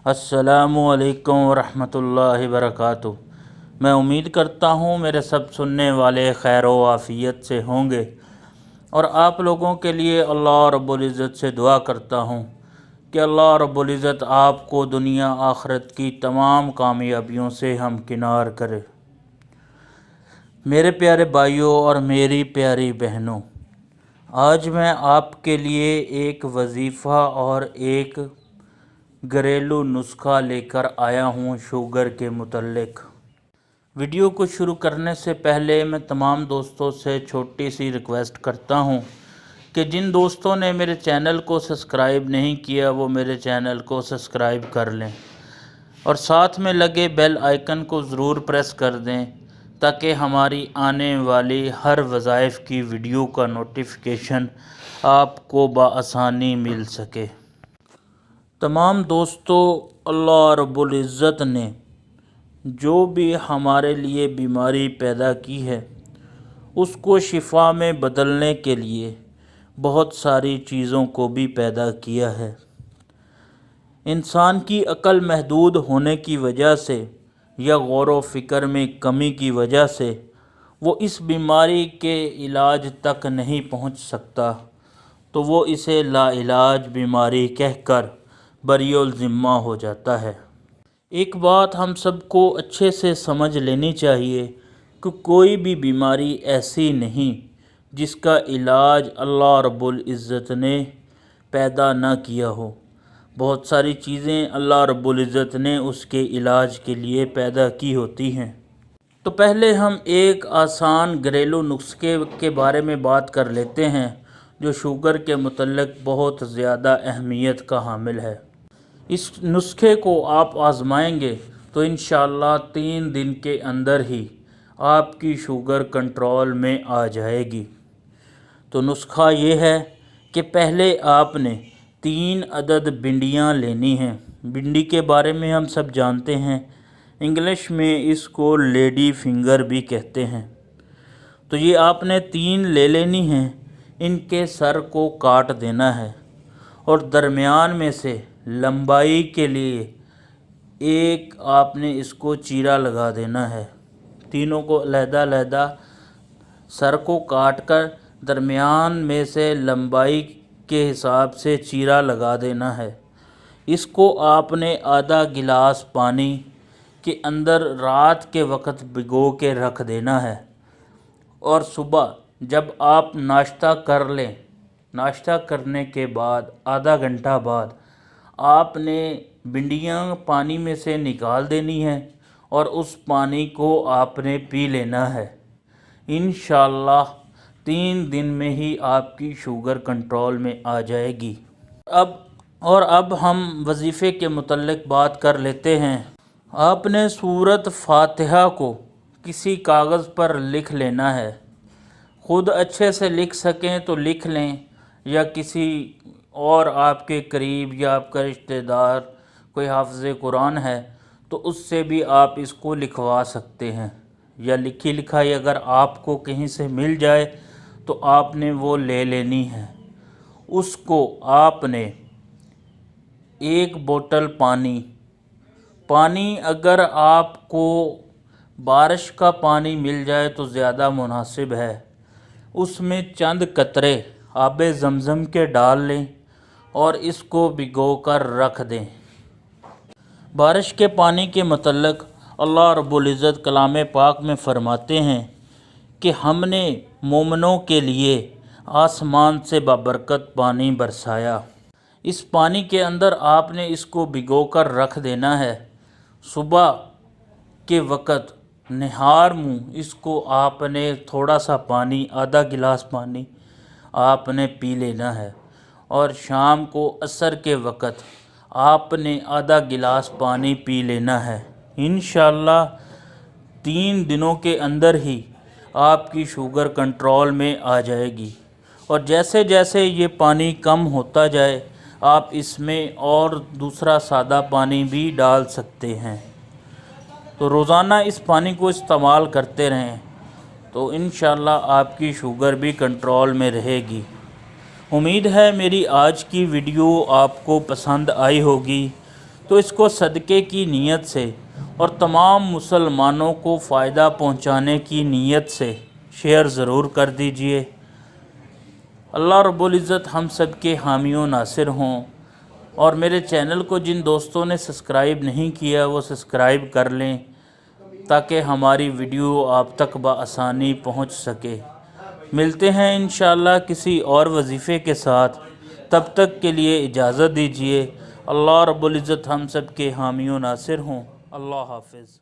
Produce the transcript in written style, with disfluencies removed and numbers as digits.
अस्सलामुअलैकुम वरहमतुल्लाहि वबरकातुहू। मैं उम्मीद करता हूँ मेरे सब सुनने वाले खैर व आफ़ियत से होंगे और आप लोगों के लिए अल्लाह रब्बुल इज़्ज़त से दुआ करता हूँ कि अल्लाह रब्बुल इज़्ज़त आपको दुनिया आखिरत की तमाम कामयाबियों से हमकिनार करे। मेरे प्यारे भाइयों और मेरी प्यारी बहनों, आज मैं आपके लिए एक वजीफ़ा और एक घरेलू नुस्खा लेकर आया हूँ शुगर के मुतल्लिक। वीडियो को शुरू करने से पहले मैं तमाम दोस्तों से छोटी सी रिक्वेस्ट करता हूँ कि जिन दोस्तों ने मेरे चैनल को सब्सक्राइब नहीं किया वो मेरे चैनल को सब्सक्राइब कर लें और साथ में लगे बेल आइकन को ज़रूर प्रेस कर दें ताकि हमारी आने वाली हर वज़ाइफ की वीडियो का नोटिफिकेशन आपको बआसानी मिल सके। तमाम दोस्तों, अल्लाह रब्बुल इज़्ज़त ने जो भी हमारे लिए बीमारी पैदा की है उसको शिफा में बदलने के लिए बहुत सारी चीज़ों को भी पैदा किया है। इंसान की अक्ल महदूद होने की वजह से या गौर व फ़िक्र में कमी की वजह से वो इस बीमारी के इलाज तक नहीं पहुंच सकता, तो वो इसे लाइलाज बीमारी कहकर बरीउल ज़िम्मा हो जाता है। एक बात हम सबको अच्छे से समझ लेनी चाहिए कि कोई भी बीमारी ऐसी नहीं जिसका इलाज अल्लाह रब्बुल इज़्ज़त ने पैदा ना किया हो। बहुत सारी चीज़ें अल्लाह रब्बुल इज़्ज़त ने उसके इलाज के लिए पैदा की होती हैं। तो पहले हम एक आसान घरेलू नुस्खे के बारे में बात कर लेते हैं जो शुगर के मुतल्लिक बहुत ज़्यादा अहमियत का हामिल है। इस नुस्खे को आप आज़माएंगे तो इंशाअल्लाह 3 दिन के अंदर ही आपकी शुगर कंट्रोल में आ जाएगी। तो नुस्खा ये है कि पहले आपने 3 अदद भिंडियाँ लेनी हैं। भिंडी के बारे में हम सब जानते हैं, इंग्लिश में इसको लेडी फिंगर भी कहते हैं। तो ये आपने 3 ले लेनी हैं। इनके सर को काट देना है और दरमियान में से लंबाई के लिए एक आपने इसको चीरा लगा देना है। तीनों को अलहदा-अलहदा सर को काट कर दरमियान में से लंबाई के हिसाब से चीरा लगा देना है। इसको आपने आधा गिलास पानी के अंदर रात के वक्त भिगो के रख देना है और सुबह जब आप नाश्ता कर लें, नाश्ता करने के बाद आधा घंटा बाद आपने भिंडियाँ पानी में से निकाल देनी है और उस पानी को आपने पी लेना है। इंशाअल्लाह 3 दिन में ही आपकी शुगर कंट्रोल में आ जाएगी। अब हम वजीफ़े के मुतल्लिक बात कर लेते हैं। आपने सूरत फातिहा को किसी कागज़ पर लिख लेना है। ख़ुद अच्छे से लिख सकें तो लिख लें या किसी और आपके करीब या आपका रिश्तेदार कोई हाफ़िज़ कुरान है तो उससे भी आप इसको लिखवा सकते हैं, या लिखी लिखाई अगर आपको कहीं से मिल जाए तो आपने वो ले लेनी है। उसको आपने 1 बोतल पानी अगर आपको बारिश का पानी मिल जाए तो ज़्यादा मुनासिब है, उसमें चंद कतरे आबे ज़मज़म के डाल लें और इसको भिगोकर रख दें। बारिश के पानी के मुतल्लिक अल्लाह रब्बुल इज़्ज़त कलाम पाक में फ़रमाते हैं कि हमने मोमिनों के लिए आसमान से बाबरकत पानी बरसाया। इस पानी के अंदर आपने इसको भिगोकर रख देना है। सुबह के वक़्त निहार मुँह इसको आपने थोड़ा सा पानी, आधा गिलास पानी आपने पी लेना है और शाम को असर के वक़्त आपने आधा गिलास पानी पी लेना है। इंशाअल्लाह 3 दिनों के अंदर ही आपकी शुगर कंट्रोल में आ जाएगी। और जैसे जैसे ये पानी कम होता जाए आप इसमें और दूसरा सादा पानी भी डाल सकते हैं। तो रोज़ाना इस पानी को इस्तेमाल करते रहें तो इंशाअल्लाह आपकी शुगर भी कंट्रोल में रहेगी। उम्मीद है मेरी आज की वीडियो आपको पसंद आई होगी। تو اس کو صدقے کی نیت سے اور تمام مسلمانوں کو فائدہ پہنچانے کی نیت سے شیئر ضرور کر دیجئے۔ اللہ رب العزت ہم سب کے حامی و ناصر ہوں، اور میرے چینل کو جن دوستوں نے سبسکرائب نہیں کیا وہ سبسکرائب کر لیں تاکہ ہماری ویڈیو آپ تک بآسانی پہنچ سکے۔ ملتے ہیں انشاءاللہ کسی اور وظیفے کے ساتھ، تب تک کے لیے اجازت دیجیے۔ اللہ رب العزت ہم سب کے حامی و ناصر ہوں۔ اللہ حافظ۔